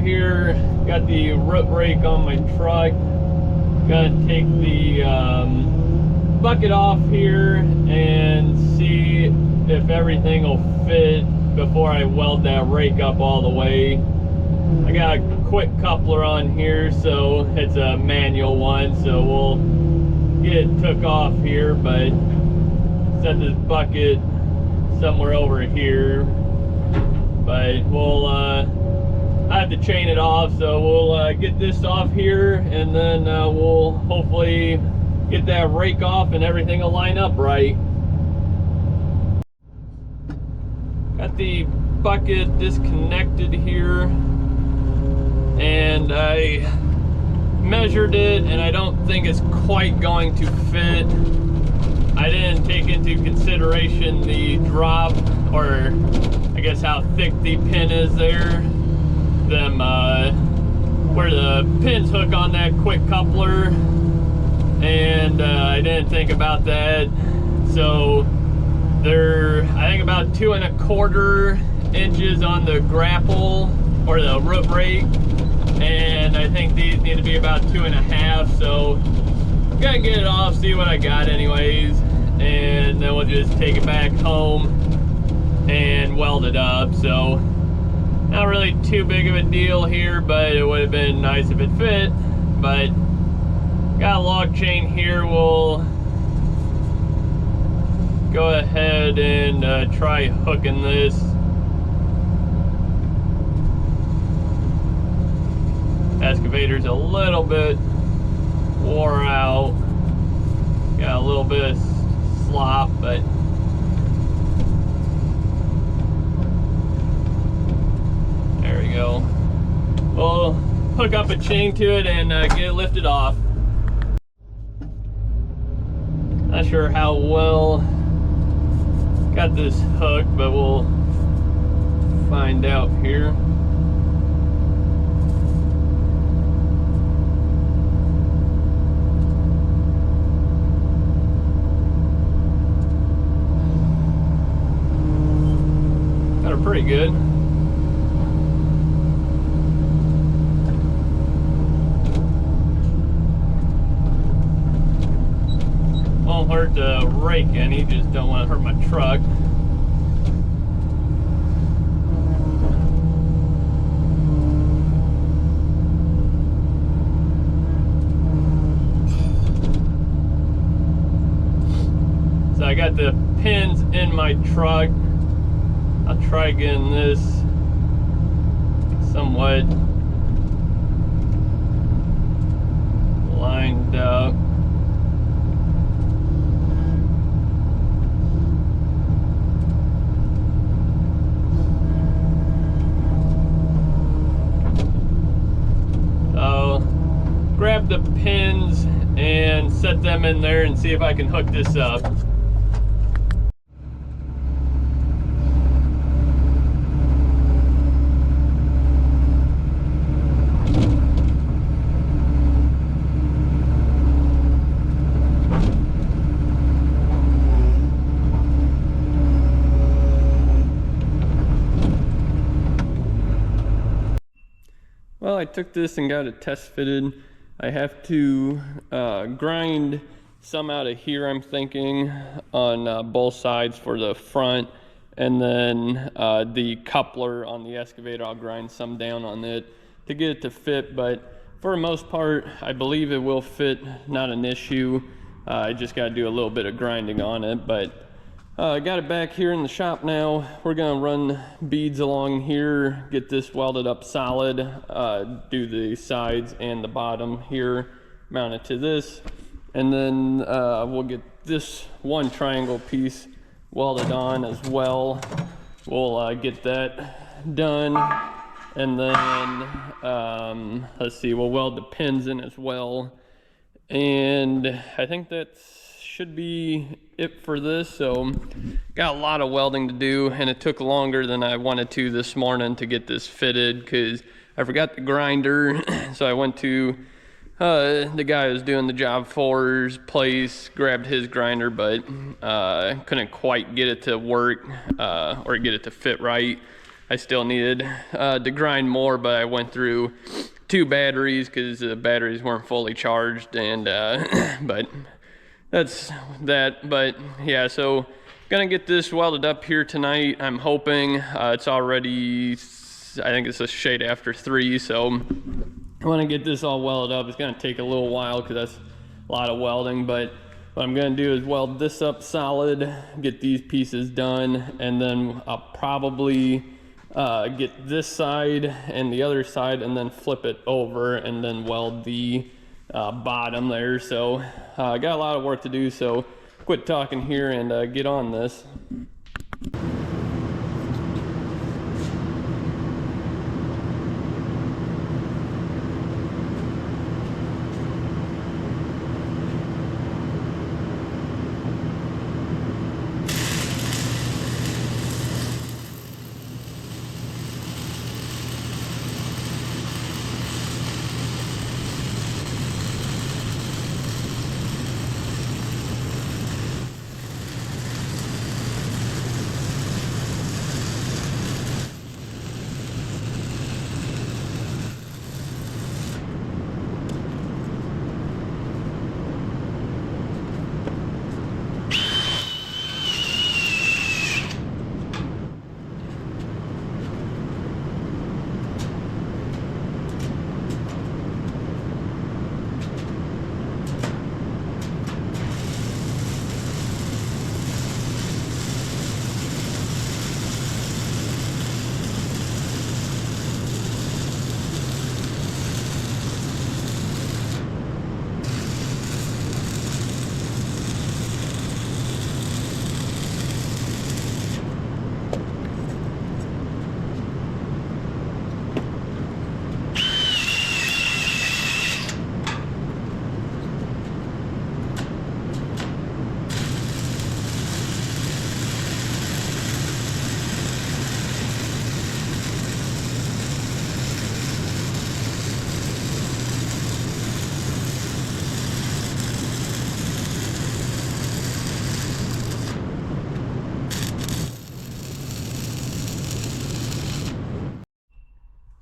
here, got the root rake on my truck. Gonna take the bucket off here and see if everything will fit before I weld that rake up all the way. I got a quick coupler on here, so it's a manual one, so we'll get it took off here, but set this bucket somewhere over here. But we'll I have to chain it off, so we'll get this off here, and then we'll hopefully get that rake off and everything will line up right. Got the bucket disconnected here, and I measured it, and I don't think it's quite going to fit. I didn't take into consideration the drop, or I guess how thick the pin is there. Where the pins hook on that quick coupler, and I didn't think about that. So they're, I think, about 2 1/4 inches on the grapple or the root rake, and I think these need to be about 2 1/2. So I'm gonna get it off, see what I got anyways, and then we'll just take it back home and weld it up. So not really too big of a deal here, but it would have been nice if it fit. But got a log chain here. We'll go ahead and try hooking this. Excavator's a little bit wore out. Got a little bit of slop, but there we go. We'll hook up a chain to it and get it lifted off. Not sure how well got this hooked, but we'll find out here. Got her pretty good. Won't hurt the rake any, just don't want to hurt my truck. So I got the pins in my truck. I'll try getting this somewhat lined up. Grab the pins and set them in there and see if I can hook this up. Well, I took this and got it test fitted. I have to grind some out of here, I'm thinking, on both sides for the front, and then the coupler on the excavator, I'll grind some down on it to get it to fit. But for the most part, I believe it will fit, not an issue. I just got to do a little bit of grinding on it. But I got it back here in the shop now. We're gonna run beads along here, get this welded up solid, do the sides and the bottom here, mount it to this, and then we'll get this one triangle piece welded on as well. We'll get that done, and then let's see, we'll weld the pins in as well. And I think that should be it for this. So got a lot of welding to do, and it took longer than I wanted to this morning to get this fitted because I forgot the grinder. So I went to the guy who was doing the job for's place, grabbed his grinder, but couldn't quite get it to work or get it to fit right. I still needed to grind more, but I went through 2 batteries because the batteries weren't fully charged, and but that's that. But yeah, so gonna get this welded up here tonight. I'm hoping. It's already, I think it's a shade after 3, so I want to get this all welded up. It's gonna take a little while because that's a lot of welding, but what I'm gonna do is weld this up solid, get these pieces done, and then I'll probably get this side and the other side and then flip it over and then weld the bottom there. So I got a lot of work to do, so quit talking here and get on this.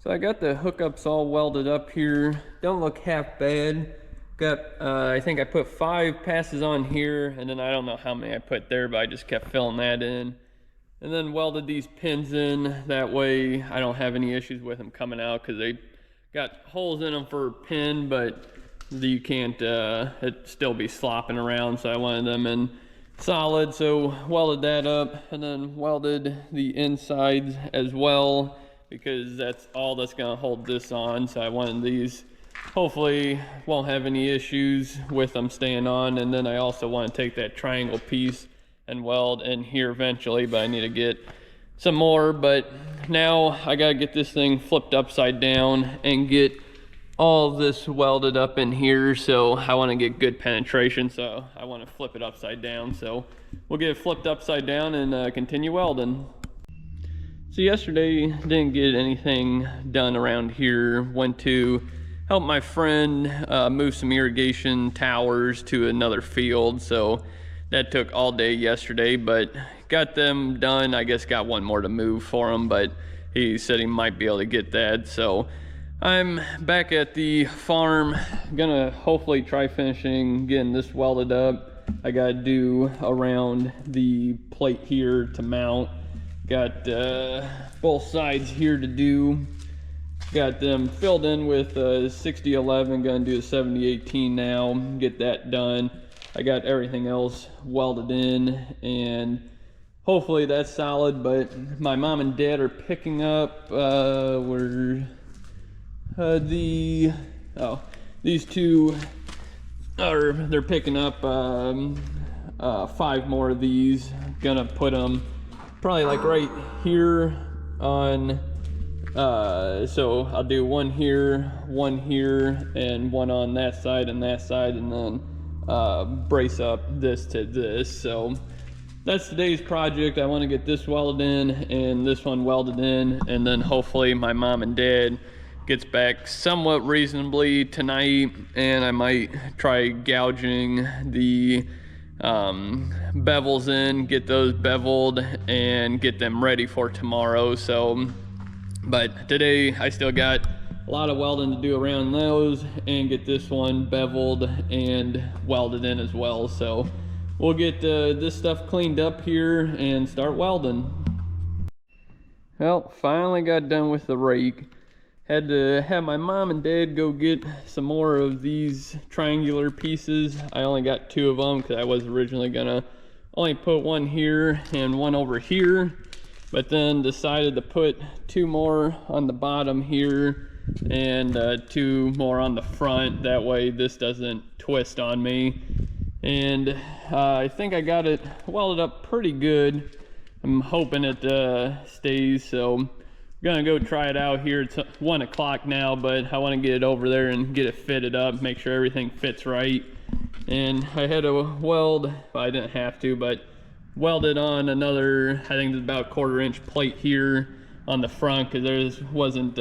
So I got the hookups all welded up here. Don't look half bad. Got, I think I put 5 passes on here, and then I don't know how many I put there, but I just kept filling that in. And then welded these pins in. That way I don't have any issues with them coming out, because they got holes in them for a pin, but you can't, it still be slopping around, so I wanted them in solid. So welded that up, and then welded the insides as well, because that's all that's gonna hold this on. So I wanted these, hopefully won't have any issues with them staying on. And then I also want to take that triangle piece and weld in here eventually, but I need to get some more. But now I gotta get this thing flipped upside down and get all this welded up in here. So I want to get good penetration, so I want to flip it upside down. So we'll get it flipped upside down and continue welding. So yesterday didn't get anything done around here. Went to help my friend move some irrigation towers to another field, so that took all day yesterday, but got them done. I guess got one more to move for him, but he said he might be able to get that. So I'm back at the farm, gonna hopefully try finishing getting this welded up. I gotta do around the plate here to mount. Got both sides here to do. Got them filled in with 6011, gonna do a 7018 now, get that done. I got everything else welded in, and hopefully that's solid. But my mom and dad are picking up these two are, they're picking up 5 more of these. Gonna put them probably like right here on, so I'll do one here, and one on that side and that side, and then brace up this to this. So that's today's project. I want to get this welded in and this one welded in, and then hopefully my mom and dad gets back somewhat reasonably tonight, and I might try gouging the bevels in, get those beveled and get them ready for tomorrow. So, but today I still got a lot of welding to do around those and get this one beveled and welded in as well. So we'll get this stuff cleaned up here and start welding. Well, finally got done with the rake. Had to have my mom and dad go get some more of these triangular pieces. I only got 2 of them because I was originally gonna only put one here and one over here, but then decided to put 2 more on the bottom here and 2 more on the front. That way this doesn't twist on me. And I think I got it welded up pretty good. I'm hoping it stays, so I'm gonna go try it out here. It's 1 o'clock now, but I want to get it over there and get it fitted up, make sure everything fits right. And I had to weld, well, I didn't have to, but welded on another, I think it's about 1/4 inch plate here on the front because there wasn't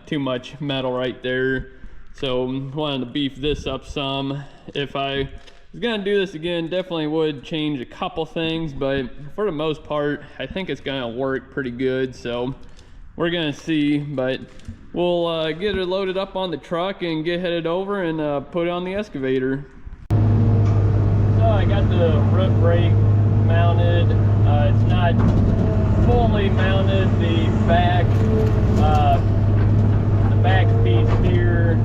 too much metal right there. So wanted to beef this up some. If I was gonna do this again, definitely would change a couple things, but for the most part, I think it's gonna work pretty good. So we're gonna see, but we'll get it loaded up on the truck and get headed over and put it on the excavator. So I got the roof rake mounted. It's not fully mounted. The back piece here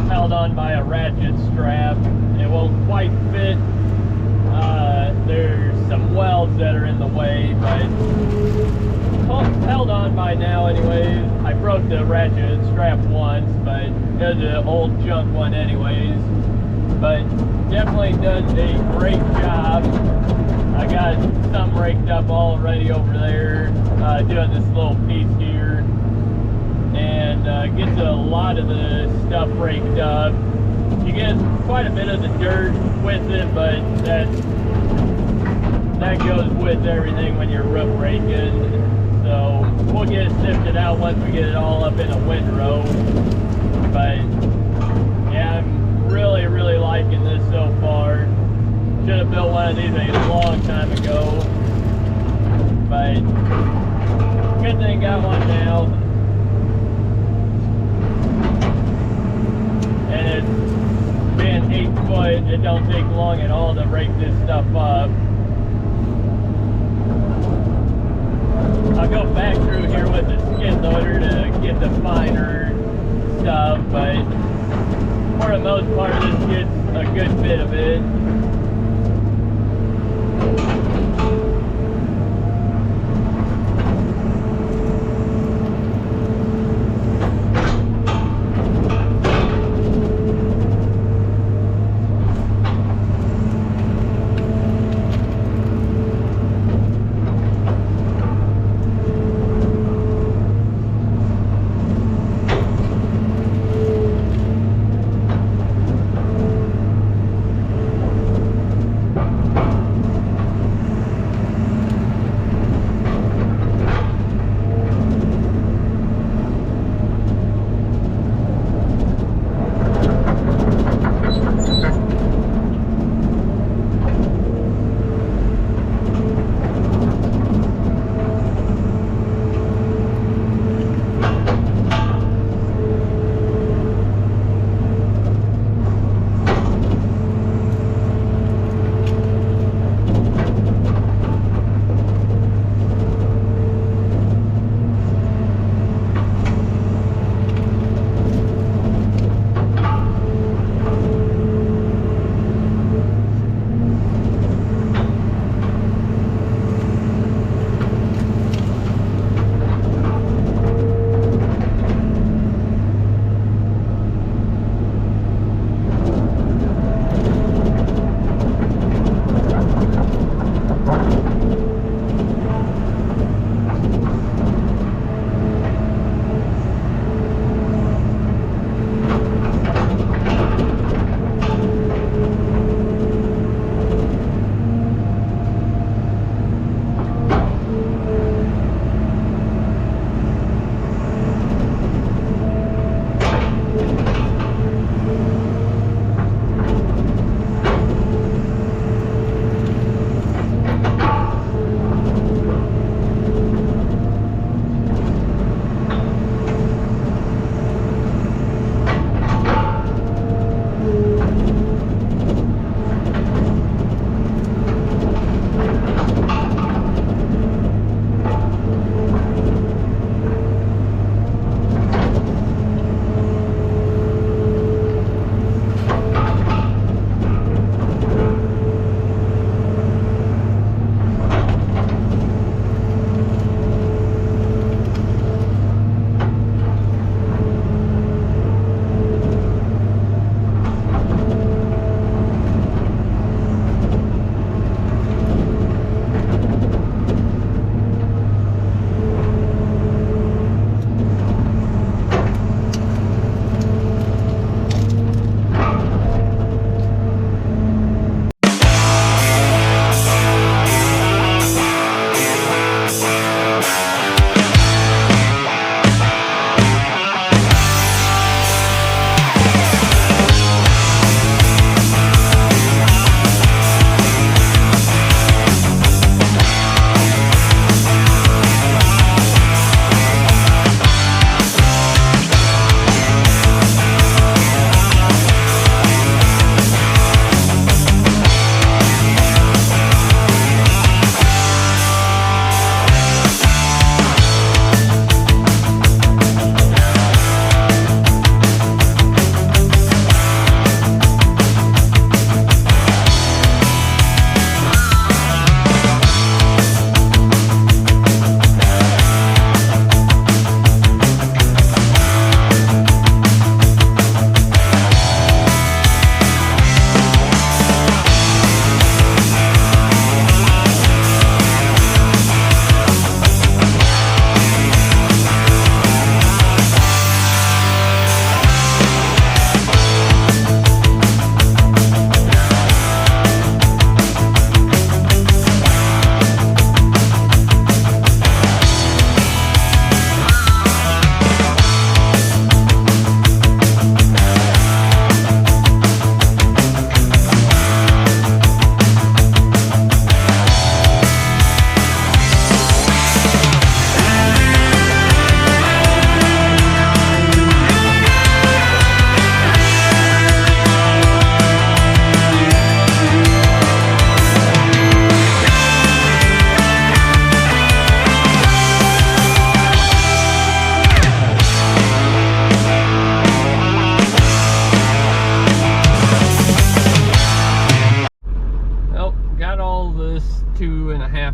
held on by a ratchet strap. It won't quite fit. There's some welds that are in the way, but held on by now anyways. I broke the ratchet strap once, but it was an old junk one anyways. But definitely does a great job. I got some raked up already over there, doing this little piece here, and gets a lot of the stuff raked up. You get quite a bit of the dirt with it, but that goes with everything when you're roof raking. So we'll get it sifted out once we get it all up in a windrow. But yeah, I'm really liking this so far. Should have built one of these a long time ago, but good thing got one now. And it's being 8 foot, it don't take long at all to rake this stuff up. I'll go back through here with the skid loader to get the finer stuff, but for the most part this gets a good bit of it.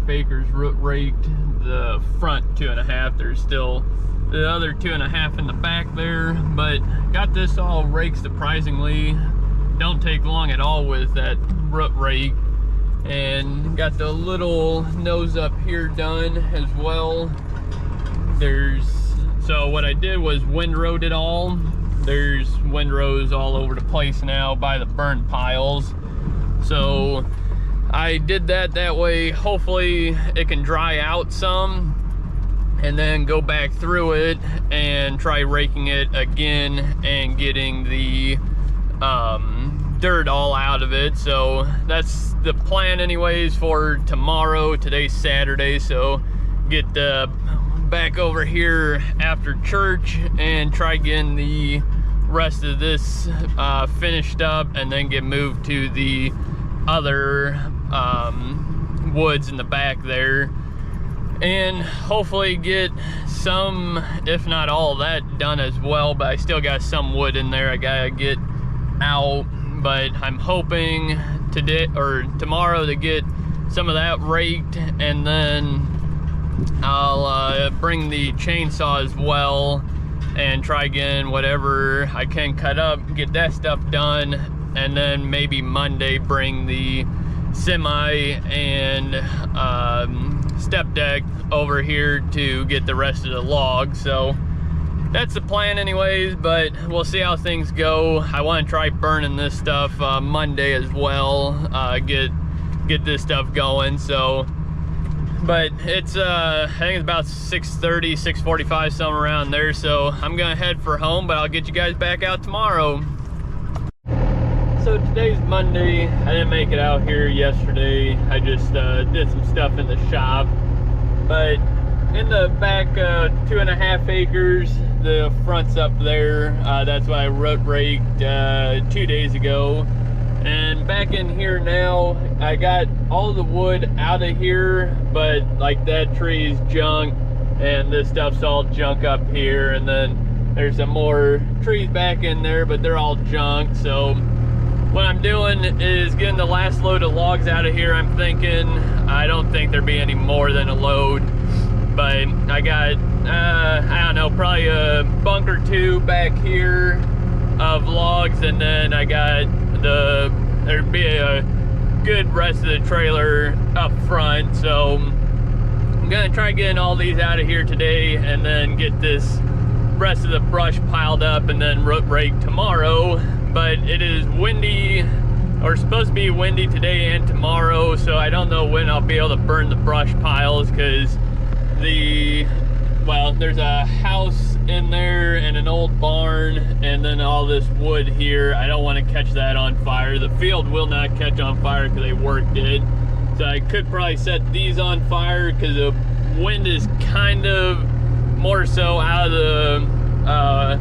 2.5 acres root raked. The front 2.5. There's still the other 2.5 in the back there, but got this all raked surprisingly. Don't take long at all with that root rake. And got the little nose up here done as well. So what I did was windrowed it all. There's windrows all over the place now by the burn piles. So I did that way, hopefully it can dry out some, and then go back through it and try raking it again and getting the dirt all out of it. So that's the plan anyways for tomorrow. Today's Saturday, so get back over here after church and try getting the rest of this finished up, and then get moved to the other woods in the back there, and hopefully get some, if not all of that done as well. But I still got some wood in there I gotta get out, but I'm hoping today or tomorrow to get some of that raked, and then I'll bring the chainsaw as well and try again whatever I can cut up, get that stuff done, and then maybe Monday bring the semi and step deck over here to get the rest of the logs. So that's the plan anyways, but we'll see how things go. I want to try burning this stuff Monday as well, get this stuff going. So but it's I think it's about 6:30, 6:45, somewhere around there. So I'm gonna head for home, but I'll get you guys back out tomorrow. So today's Monday. I didn't make it out here yesterday. I just did some stuff in the shop. But in the back 2.5 acres, the front's up there. That's what I root raked 2 days ago. And back in here now, I got all the wood out of here, but like that tree's junk, and this stuff's all junk up here, and then there's some more trees back in there, but they're all junk. So what I'm doing is getting the last load of logs out of here. I'm thinking, I don't think there'll be any more than a load, but I got, I don't know, probably a bunk or two back here of logs, and then I got there'd be a good rest of the trailer up front. So I'm gonna try getting all these out of here today, and then get this rest of the brush piled up, and then root rake tomorrow. But it is windy, or supposed to be windy today and tomorrow, so I don't know when I'll be able to burn the brush piles, because there's a house in there and an old barn, and then all this wood here. I don't want to catch that on fire. The field will not catch on fire because they worked it. So I could probably set these on fire, because the wind is kind of more so out of the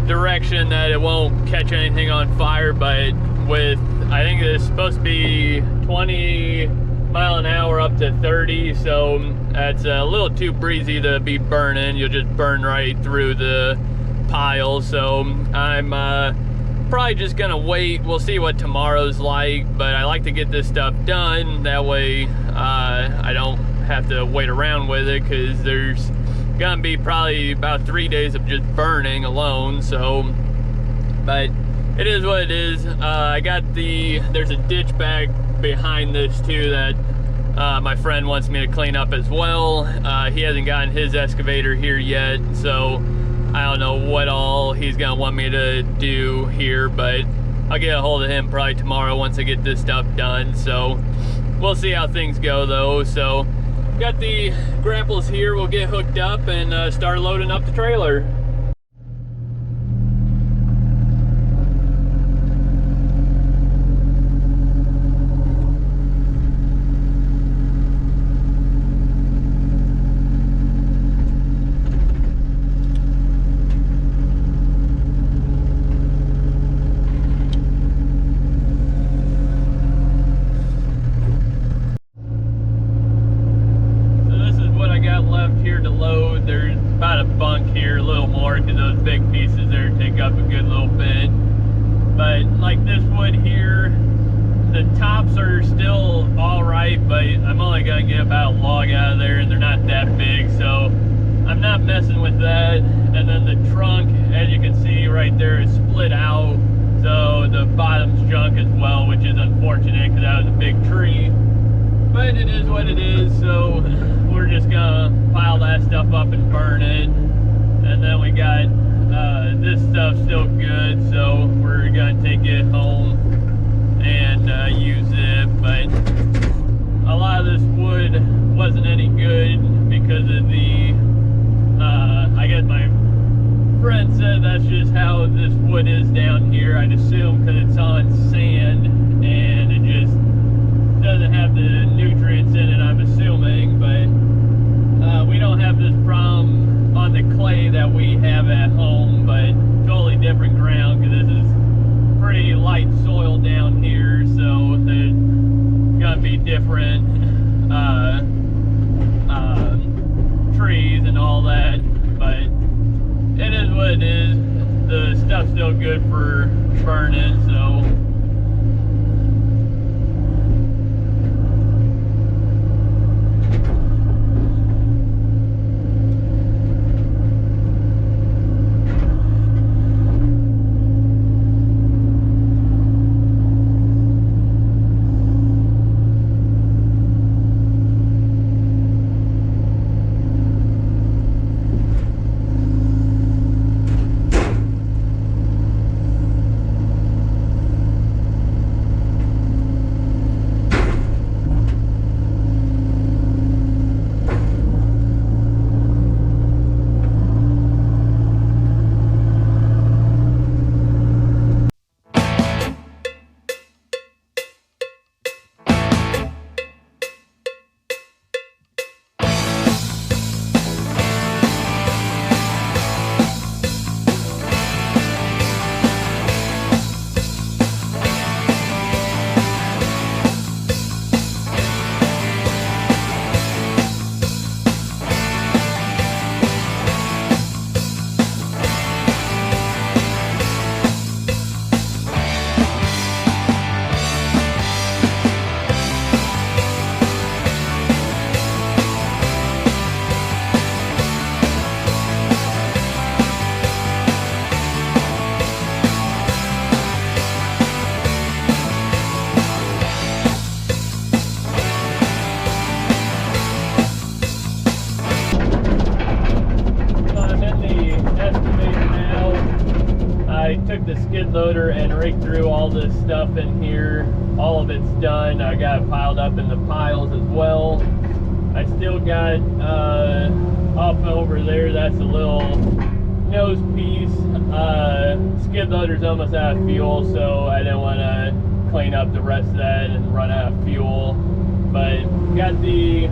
direction that it won't catch anything on fire. But with, I think it's supposed to be 20 mile an hour up to 30, so that's a little too breezy to be burning. You'll just burn right through the pile. So I'm probably just gonna wait. We'll see what tomorrow's like, but I like to get this stuff done, that way I don't have to wait around with it, because there's gonna be probably about 3 days of just burning alone. So, but it is what it is. I got there's a ditch back behind this too that my friend wants me to clean up as well. He hasn't gotten his excavator here yet, so I don't know what all he's gonna want me to do here, but I'll get a hold of him probably tomorrow once I get this stuff done. So we'll see how things go though. So got the grapples here, we'll get hooked up and start loading up the trailer. Left here to load. There's about a bunk here, a little more, because those big pieces there take up a good little bit. But like this wood here, the tops are still all right, but I'm only gonna get about a log out of there, and they're not that big, so I'm not messing with that. And then the trunk, as you can see right there, is split out, so the bottom's junk as well, which is unfortunate because that was a big tree. But it is what it is, so we're just gonna pile that stuff up and burn it. And then we got this stuff still good, so we're gonna take it home and use it. But a lot of this wood wasn't any good because of the I guess my friend said that's just how this wood is down here. I'd assume because it's on sand and it just doesn't have the nutrients in it, I'm assuming. But we don't have this problem on the clay that we have at home, but totally different ground because this is pretty light soil down here, so there's gonna be different trees and all that. But it is what it is. The stuff's still good for burning, so took the skid loader and raked through all this stuff in here. All of it's done. I got it piled up in the piles as well. I still got off over there, that's a little nose piece. Skid loader's almost out of fuel, so I didn't want to clean up the rest of that and run out of fuel. But got the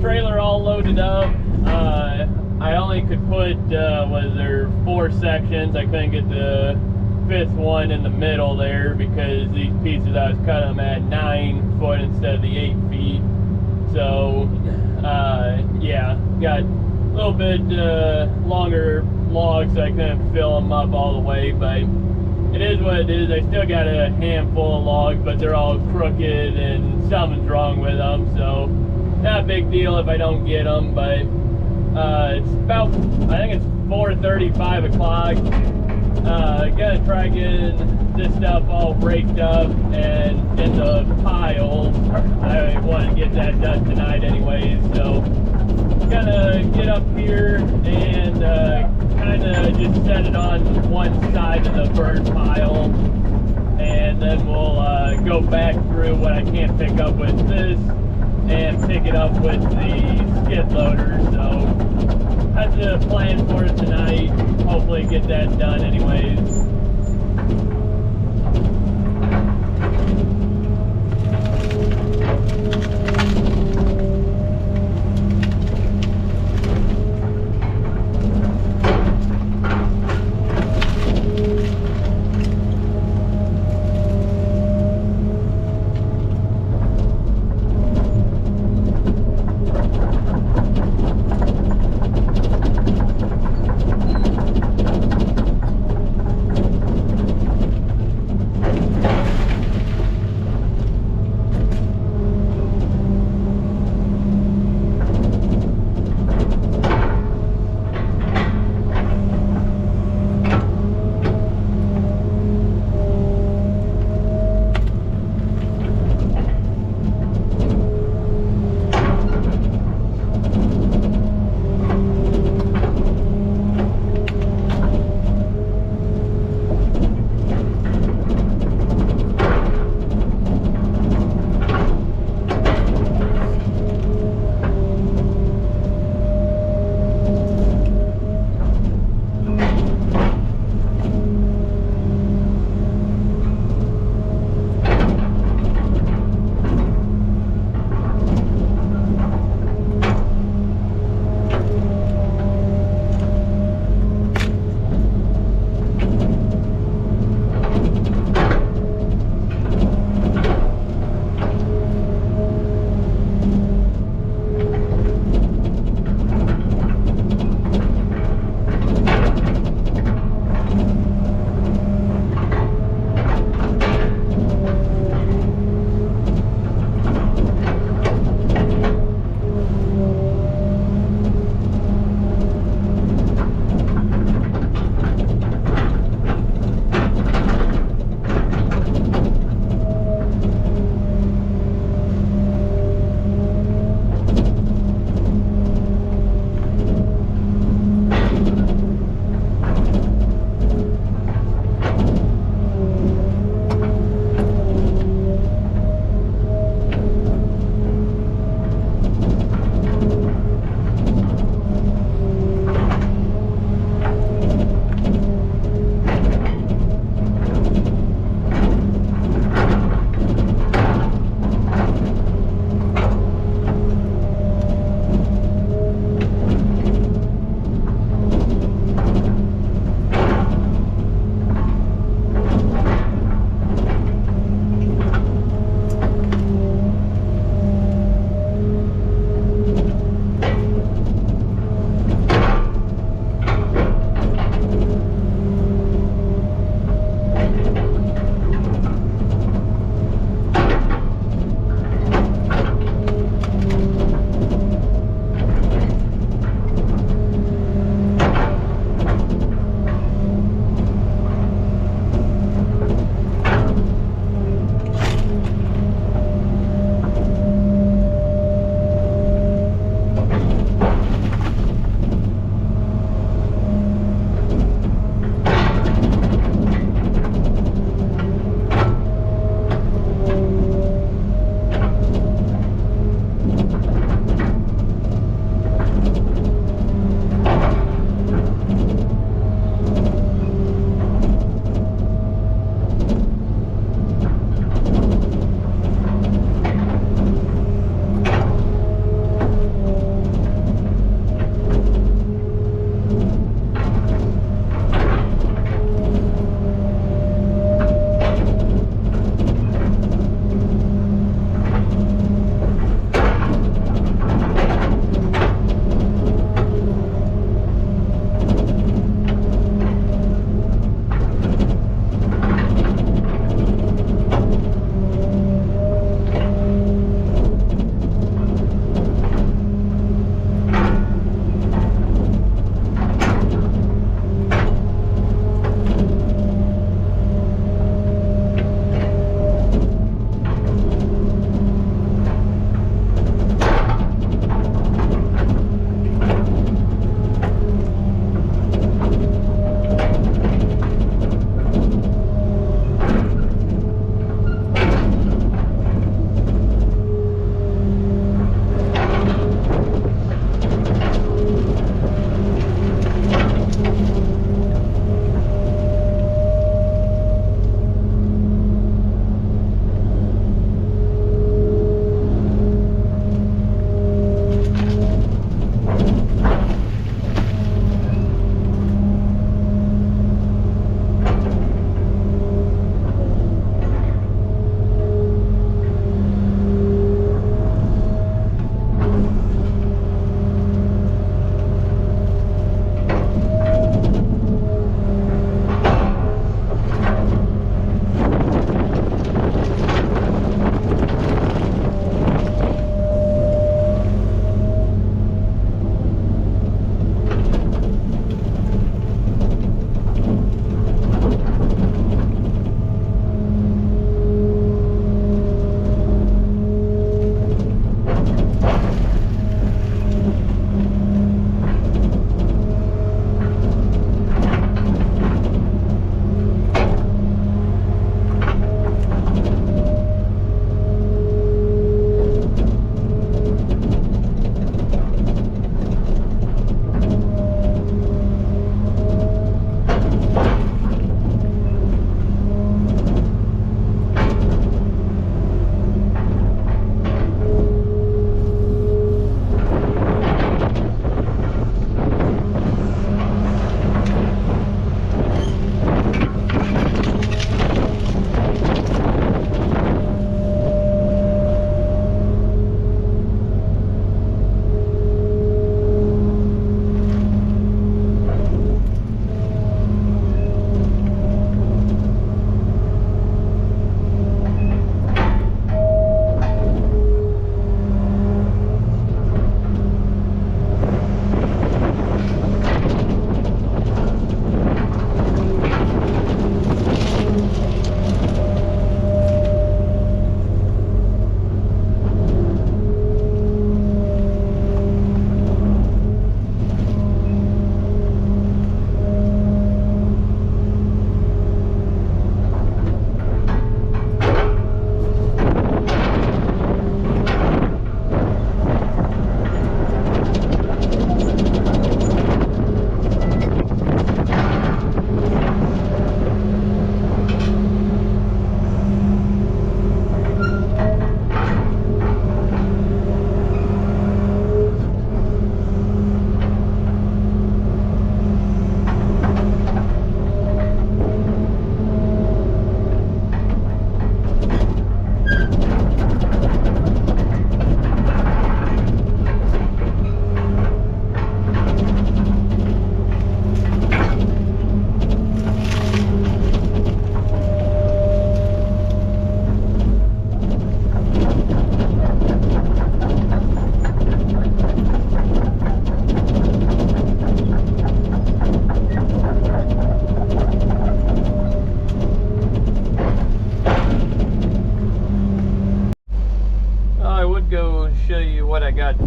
trailer all loaded up. I only could put, was there 4 sections. I couldn't get the 5th one in the middle there because these pieces I was cutting them at 9 foot instead of the 8 feet. So, yeah, got a little bit longer logs, so I couldn't fill them up all the way, but it is what it is. I still got a handful of logs, but they're all crooked and something's wrong with them, so not a big deal if I don't get them. But it's about, I think it's 4:30, 5 o'clock. Gonna try getting this stuff all raked up and in the piles. I want to get that done tonight anyways, so gonna get up here and kind of just set it on one side of the burn pile, and then we'll go back through what I can't pick up with this and pick it up with the skid loader. So that's the plan for tonight. Hopefully get that done anyways.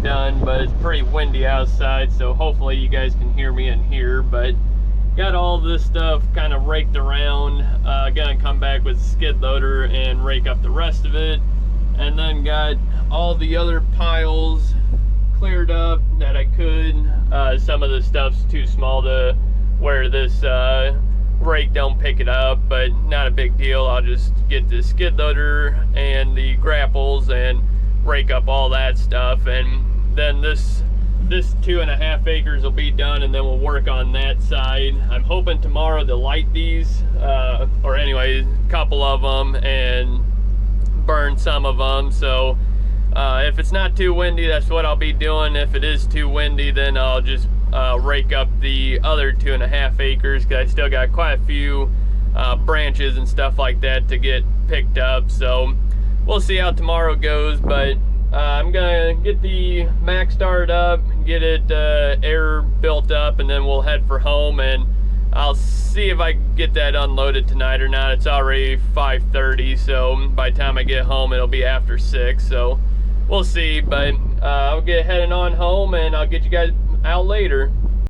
done, but it's pretty windy outside, so hopefully you guys can hear me in here. But got all this stuff kind of raked around. Gonna come back with a skid loader and rake up the rest of it, and then got all the other piles cleared up that I could. Some of the stuff's too small to where this rake don't pick it up, but not a big deal. I'll just get the skid loader and the grapples and rake up all that stuff, and then this 2.5 acres will be done, and then we'll work on that side. I'm hoping tomorrow to light these, or anyway, a couple of them, and burn some of them. So if it's not too windy, that's what I'll be doing. If it is too windy, then I'll just rake up the other 2.5 acres, because I still got quite a few branches and stuff like that to get picked up. So we'll see how tomorrow goes, but I'm gonna get the Mac started up, get it air built up, and then we'll head for home, and I'll see if I can get that unloaded tonight or not. It's already 5:30, so by the time I get home it'll be after 6, so we'll see. But I'll get heading on home, and I'll get you guys out later.